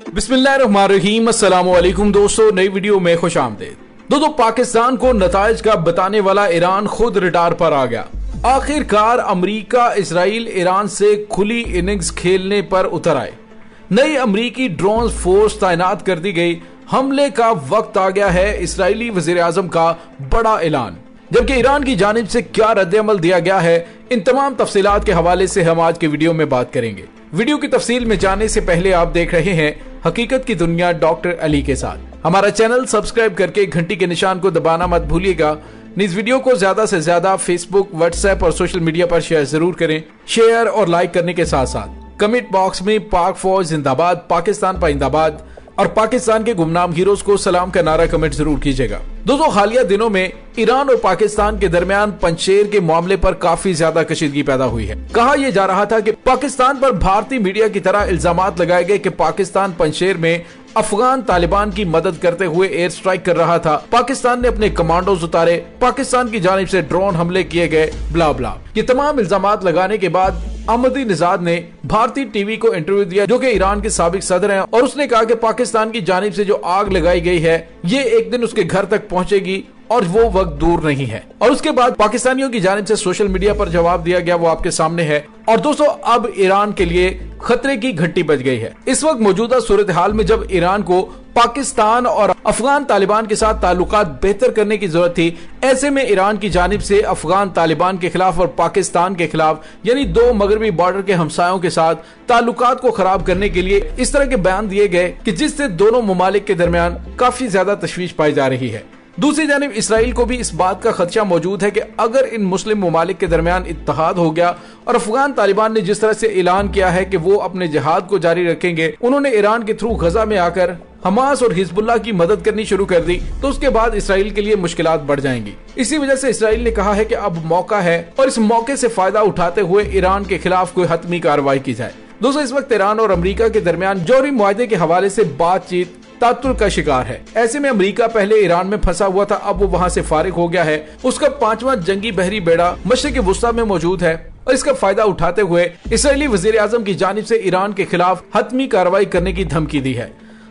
बिस्मिल्लाहिर्रहमानिर्रहीम, अस्सलाम वालेकुम दोस्तों, नई वीडियो में खुश आमदीद। दोस्तों, पाकिस्तान को नताइज का बताने वाला ईरान खुद रडार पर आ गया। आखिरकार अमेरिका इसराइल ईरान से खुली इनिंग्स खेलने पर उतर आए। नई अमेरिकी ड्रोन फोर्स तैनात कर दी गई। हमले का वक्त आ गया है। इसराइली वजीर आजम का बड़ा ऐलान, जबकि ईरान की जानिब से क्या रद्द-ए-अमल दिया गया है, इन तमाम तफसीलात के हवाले से हम आज के वीडियो में बात करेंगे। वीडियो की तफसील में जाने से पहले आप देख रहे हैं हकीकत की दुनिया डॉक्टर अली के साथ। हमारा चैनल सब्सक्राइब करके घंटी के निशान को दबाना मत भूलिएगा। इस वीडियो को ज्यादा से ज्यादा फेसबुक, व्हाट्सएप और सोशल मीडिया पर शेयर जरूर करें। शेयर और लाइक करने के साथ साथ कमेंट बॉक्स में पाक फौज जिंदाबाद, पाकिस्तान पाइंदाबाद और पाकिस्तान के गुमनाम हीरोज को सलाम का नारा कमेंट जरूर कीजिएगा। दोस्तों, हालिया दिनों में ईरान और पाकिस्तान के दरमियान पंजशेर के मामले पर काफी ज्यादा कशीदगी पैदा हुई है। कहा यह जा रहा था कि पाकिस्तान पर भारतीय मीडिया की तरह इल्जामात लगाए गए कि पाकिस्तान पंजशेर में अफगान तालिबान की मदद करते हुए एयर स्ट्राइक कर रहा था। पाकिस्तान ने अपने कमांडोज उतारे, पाकिस्तान की जानिब से ड्रोन हमले किए गए, ब्ला ब्ला। ये तमाम इल्जामात लगाने के बाद अहमदी निजाद ने भारतीय टीवी को इंटरव्यू दिया, जो कि ईरान के साबिक सदर हैं, और उसने कहा कि पाकिस्तान की जानिब से जो आग लगाई गई है ये एक दिन उसके घर तक पहुंचेगी और वो वक्त दूर नहीं है। और उसके बाद पाकिस्तानियों की जानिब से सोशल मीडिया पर जवाब दिया गया, वो आपके सामने है। और दोस्तों, अब ईरान के लिए खतरे की घंटी बज गई है। इस वक्त मौजूदा सूरत हाल में जब ईरान को पाकिस्तान और अफगान तालिबान के साथ ताल्लुकात बेहतर करने की जरूरत थी, ऐसे में ईरान की जानिब से अफगान तालिबान के खिलाफ और पाकिस्तान के खिलाफ, यानी दो मगरबी बॉर्डर के हमसायों के साथ ताल्लुकात को खराब करने के लिए इस तरह के बयान दिए गए कि जिससे दोनों ममालिक के दरमियान काफी ज्यादा तशवीश पाई जा रही है। दूसरी जानिब इसराइल को भी इस बात का खदशा मौजूद है कि अगर इन मुस्लिम ममालिक के दरमियान इत्तेहाद हो गया और अफगान तालिबान ने जिस तरह से ऐलान किया है कि वो अपने जिहाद को जारी रखेंगे, उन्होंने ईरान के थ्रू गजा में आकर हमास और हिजबुल्लाह की मदद करनी शुरू कर दी, तो उसके बाद इसराइल के लिए मुश्किलात बढ़ जाएंगी। इसी वजह से इसराइल ने कहा है कि अब मौका है और इस मौके से फायदा उठाते हुए ईरान के खिलाफ कोई हतमी कार्रवाई की जाए। दोस्तों, इस वक्त ईरान और अमेरिका के दरमियान जौहरी मुआहदे के हवाले से बातचीत तातुल का शिकार है। ऐसे में अमेरिका पहले ईरान में फंसा हुआ था, अब वो वहां से फारिग हो गया है। उसका 5वां जंगी बहरी बेड़ा मशरिक़ वुस्ता में मौजूद है और इसका फायदा उठाते हुए इसराइली वजीर आजम की जानिब से ईरान के खिलाफ हतमी कार्रवाई करने की धमकी दी है।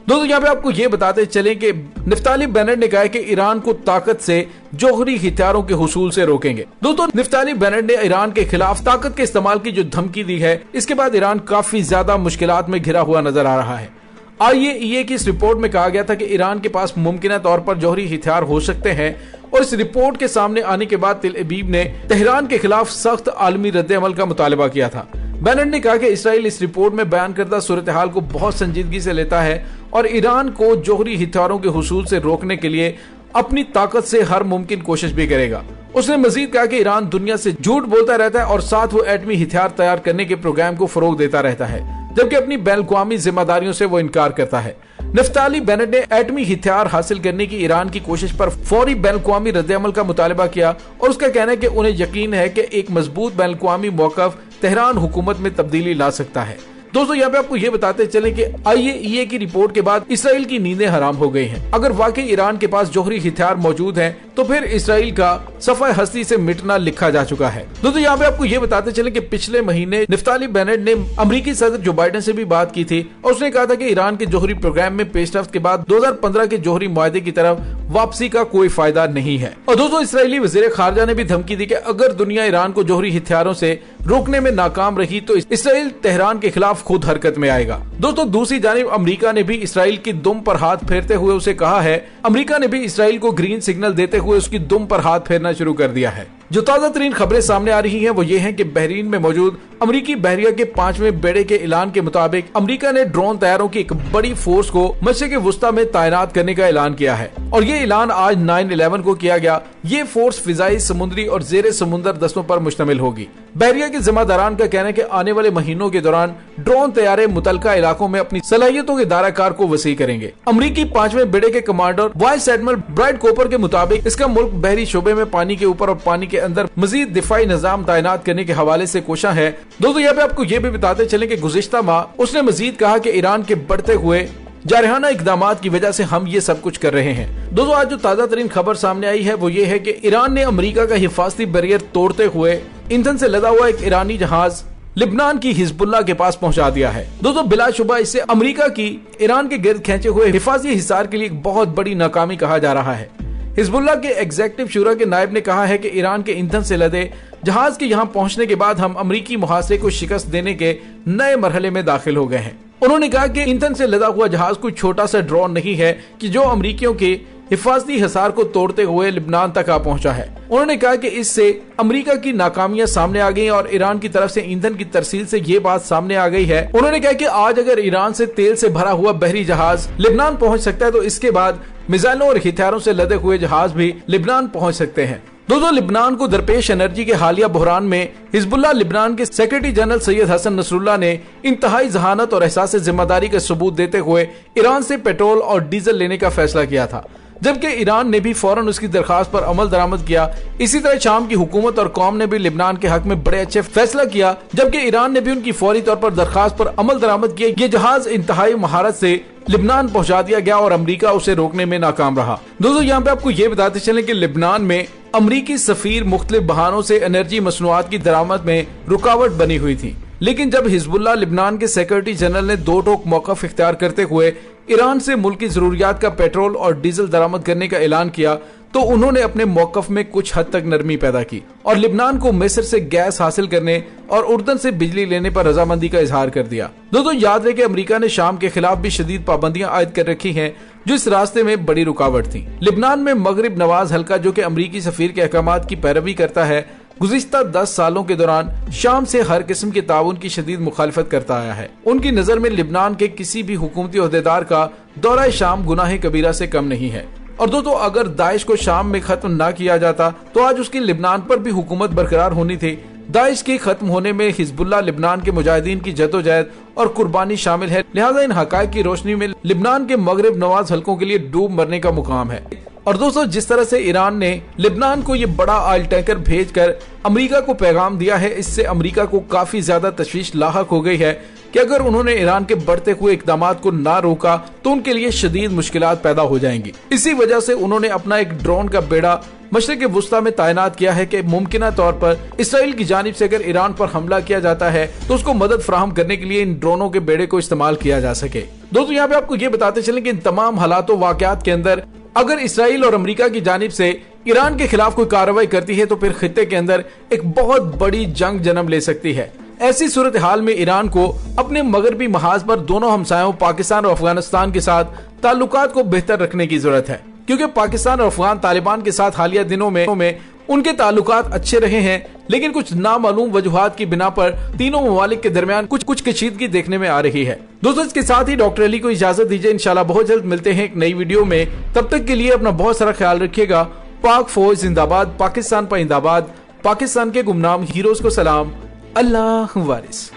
दोस्तों, यहाँ पे आपको ये बताते चलें कि निफ्ताली बेनेट ने कहा है कि ईरान को ताकत से जौहरी हथियारों के हुसूल से रोकेंगे। दोस्तों, निफ्ताली बेनेट ने ईरान के खिलाफ ताकत के इस्तेमाल की जो धमकी दी है, इसके बाद ईरान काफी ज्यादा मुश्किलात में घिरा हुआ नजर आ रहा है। IAEA की इस रिपोर्ट में कहा गया था कि ईरान के पास मुमकिन तौर पर जौहरी हथियार हो सकते हैं, और इस रिपोर्ट के सामने आने के बाद तेल अवीव ने तेहरान के खिलाफ सख्त आलमी रद्द-ए-अमल का मुतालबा किया था। बेनेट ने कहा कि इसराइल इस रिपोर्ट में बयान करदा सूरत हाल को बहुत संजीदगी से लेता है और ईरान को जौहरी हथियारों के हुसूल से रोकने के लिए अपनी ताकत से हर मुमकिन कोशिश भी करेगा। उसने मजीद कहा कि ईरान दुनिया से झूठ बोलता रहता है और साथ वो एटमी हथियार तैयार करने के प्रोग्राम को फरोग देता रहता है, जबकि अपनी बैन-अल-अक़वामी जिम्मेदारियों से वो इनकार करता है। निफ्ताली बेनेट ने एटमी हथियार हासिल करने की ईरान की कोशिश पर फौरी बैन-अल-अक़वामी रद्द-ए-अमल का मुतालबा किया और उसका कहना है कि उन्हें यकीन है कि एक मजबूत बैन-अल-अक़वामी मौक़िफ़ तेहरान हुकूमत में तब्दीली ला सकता है। दोस्तों, यहाँ पे आपको ये बताते चलें कि IAEA की रिपोर्ट के बाद इसराइल की नींदें हराम हो गई हैं। अगर वाकई ईरान के पास जौहरी हथियार मौजूद हैं, तो फिर इसराइल का सफ़े हस्ती से मिटना लिखा जा चुका है। दोस्तों, यहाँ पे आपको ये बताते चलें कि पिछले महीने निफ्ताली बेनेट ने अमेरिकी सदर जो बाइडेन से भी बात की थी और उसने कहा था कि ईरान के जौहरी प्रोग्राम में पेशरफ्त के बाद 2015 के जौहरी मुआहदे की तरफ वापसी का कोई फायदा नहीं है। और दोस्तों, इसराइली वज़ीर ख़ारजा ने भी धमकी दी कि अगर दुनिया ईरान को जौहरी हथियारों से रोकने में नाकाम रही तो इसराइल तेहरान के खिलाफ खुद हरकत में आएगा। दोस्तों, दूसरी जानिब अमेरिका ने भी इसराइल की दुम पर हाथ फेरते हुए उसे कहा है, अमेरिका ने भी इसराइल को ग्रीन सिग्नल देते हुए उसकी दुम पर हाथ फेरना शुरू कर दिया है। जो ताजा तरीन खबरें सामने आ रही हैं वो ये हैं कि बहरीन में मौजूद अमेरिकी बहरिया के 5वें बेड़े के ऐलान के मुताबिक अमेरिका ने ड्रोन तैयारों की एक बड़ी फोर्स को मशरिक़ वुस्ता में तैनात करने का ऐलान किया है और ये ऐलान आज 9/11 को किया गया। ये फोर्स फिजाई, समुद्री और जेर समुंदर दस्तों पर मुश्तमिल होगी। बहरिया के जिम्मेदारान का कहना है कि आने वाले महीनों के दौरान ड्रोन तैयारे मुतलका इलाकों में अपनी सलाहियतों के दायराकार को वसी करेंगे। अमेरिकी 5वें बेड़े के कमांडर वाइस एडमिरल ब्राइट कोपर के मुताबिक इसका मुल्क बहरी शोबे में पानी के ऊपर और पानी के अंदर मजीद दिफाई निजाम तैनात करने के हवाले से कोशा है। दोस्तों, यहाँ पे आपको ये भी बताते चले कि गुज़िश्ता माह उसने मजीद कहा कि ईरान के बढ़ते हुए जारहाना इकदामात की वजह से हम ये सब कुछ कर रहे हैं। दोस्तों, आज जो ताजा तरीन खबर सामने आई है वो ये है कि ईरान ने अमेरिका का हिफाजती बैरियर तोड़ते हुए ईंधन से लदा हुआ एक ईरानी जहाज लिबनान की हिजबुल्लाह के पास पहुंचा दिया है। दोस्तों बिलाशुबा इसे अमेरिका की ईरान के गिर्द खींचे हुए हिफाजी हिसार के लिए एक बहुत बड़ी नाकामी कहा जा रहा है। हिजबुल्लाह के एग्जीक्यूटिव शुरा के नायब ने कहा है कि ईरान के ईंधन से लदे जहाज के यहाँ पहुंचने के बाद हम अमेरिकी मुहासरे को शिकस्त देने के नए मरहले में दाखिल हो गए हैं। उन्होंने कहा कि ईंधन से लदा हुआ जहाज कोई छोटा सा ड्रोन नहीं है कि जो अमेरिकियों के हिफाजती हिसार को तोड़ते हुए लिबनान तक आ पहुंचा है। उन्होंने कहा कि इससे अमेरिका की नाकामियां सामने आ गई और ईरान की तरफ से ईंधन की तरसील से ये बात सामने आ गई है। उन्होंने कहा कि आज अगर ईरान से तेल से भरा हुआ बहरी जहाज लिबनान पहुंच सकता है तो इसके बाद मिसाइलों और हथियारों से लदे हुए जहाज भी लिबनान पहुंच सकते हैं। दोस्तों लिबनान को दरपेश एनर्जी के हालिया बहरान में हिजबुल्लाह लिबनान के secretary general Syed Hassan Nasrallah ने इंतहाई जहानत और एहसास जिम्मेदारी का सबूत देते हुए ईरान से पेट्रोल और डीजल लेने का फैसला किया था, जबकि ईरान ने भी फौरन उसकी दरखास्त पर अमल दरामद किया। इसी तरह शाम की हुकूमत और कौम ने भी लिबनान के हक में बड़े अच्छे फैसला किया, जबकि ईरान ने भी उनकी फौरी तौर पर दरखास्त पर अमल दरामद किया। ये जहाज इंतहाई महारत से लिबनान पहुंचा दिया गया और अमेरिका उसे रोकने में नाकाम रहा। दोस्तों यहाँ पे आपको ये बताते चलें कि लिबनान में अमरीकी सफीर मुख्तलिफ बहानों से एनर्जी मसनूआत की दरामद में रुकावट बनी हुई थी, लेकिन जब हिजबुल्लाह लिबनान के सेक्रेटरी जनरल ने दो टोक मौक़िफ़ इख्तियार करते हुए ईरान से मुल्क की जरूरियात का पेट्रोल और डीजल दरामद करने का ऐलान किया तो उन्होंने अपने मौक़िफ़ में कुछ हद तक नरमी पैदा की और लिबनान को मिस्र से गैस हासिल करने और उर्दन से बिजली लेने पर रजामंदी का इजहार कर दिया। दोस्तों याद रहे कि अमेरिका ने शाम के खिलाफ भी शदीद पाबंदियां आयद कर रखी हैं जो इस रास्ते में बड़ी रुकावट थी। लिबनान में मगरिब नवाज हल्का जो कि अमरीकी सफीर के अहकामात की पैरवी करता है, गुज़िश्ता 10 सालों के दौरान शाम से हर किस्म के ताउन की शदीद मुखालफत करता आया है। उनकी नजर में लिबनान के किसी भी हुकूमती ओहदेदार का दौरा शाम गुनाह कबीरा से कम नहीं है। और दोस्तों अगर दाइश को शाम में खत्म ना किया जाता तो आज उसकी लिबनान पर भी हुकूमत बरकरार होनी थी। दाइश के खत्म होने में हिजबुल्लाह लिबनान के मुजाहिदीन की जदोजहद और कुर्बानी शामिल है, लिहाजा इन हकायक की रोशनी में लिबनान के मगरिब नवाज हल्कों के लिए डूब मरने का मुकाम है। और दोस्तों जिस तरह से ईरान ने लिबनान को ये बड़ा ऑयल टैंकर भेजकर अमेरिका को पैगाम दिया है, इससे अमेरिका को काफी ज्यादा तशवीश लाहक हो गई है कि अगर उन्होंने ईरान के बढ़ते हुए इकदामात को ना रोका तो उनके लिए शदीद मुश्किलात पैदा हो जाएंगी। इसी वजह से उन्होंने अपना एक ड्रोन का बेड़ा मशरिक वुस्ता में तैनात किया है कि मुमकिना तौर पर इसराइल की जानिब से अगर ईरान पर हमला किया जाता है तो उसको मदद फराहम करने के लिए इन ड्रोनों के बेड़े को इस्तेमाल किया जा सके। दोस्तों यहाँ पे आपको ये बताते चलें कि इन तमाम हालातों वाकयात के अंदर अगर इसराइल और अमेरिका की जानिब से ईरान के खिलाफ कोई कार्रवाई करती है तो फिर खित्ते के अंदर एक बहुत बड़ी जंग जन्म ले सकती है। ऐसी सूरत हाल में ईरान को अपने मगरबी महाज पर दोनों हमसायों पाकिस्तान और अफगानिस्तान के साथ ताल्लुकात को बेहतर रखने की जरूरत है, क्योंकि पाकिस्तान और अफगान तालिबान के साथ हालिया दिनों में उनके ताल्लुकात अच्छे रहे हैं, लेकिन कुछ नामालूम वजूहात की बिना पर तीनों ममालिक के दरमियान कुछ कशीदगी देखने में आ रही है। दोस्तों इसके साथ ही डॉक्टर अली को इजाजत दीजिए, इंशाल्लाह बहुत जल्द मिलते हैं एक नई वीडियो में। तब तक के लिए अपना बहुत सारा ख्याल रखिएगा। पाक फौज जिंदाबाद, पाकिस्तान पाइंदाबाद, पाकिस्तान के गुमनाम हीरोज को सलाम, अल्लाह वारिस।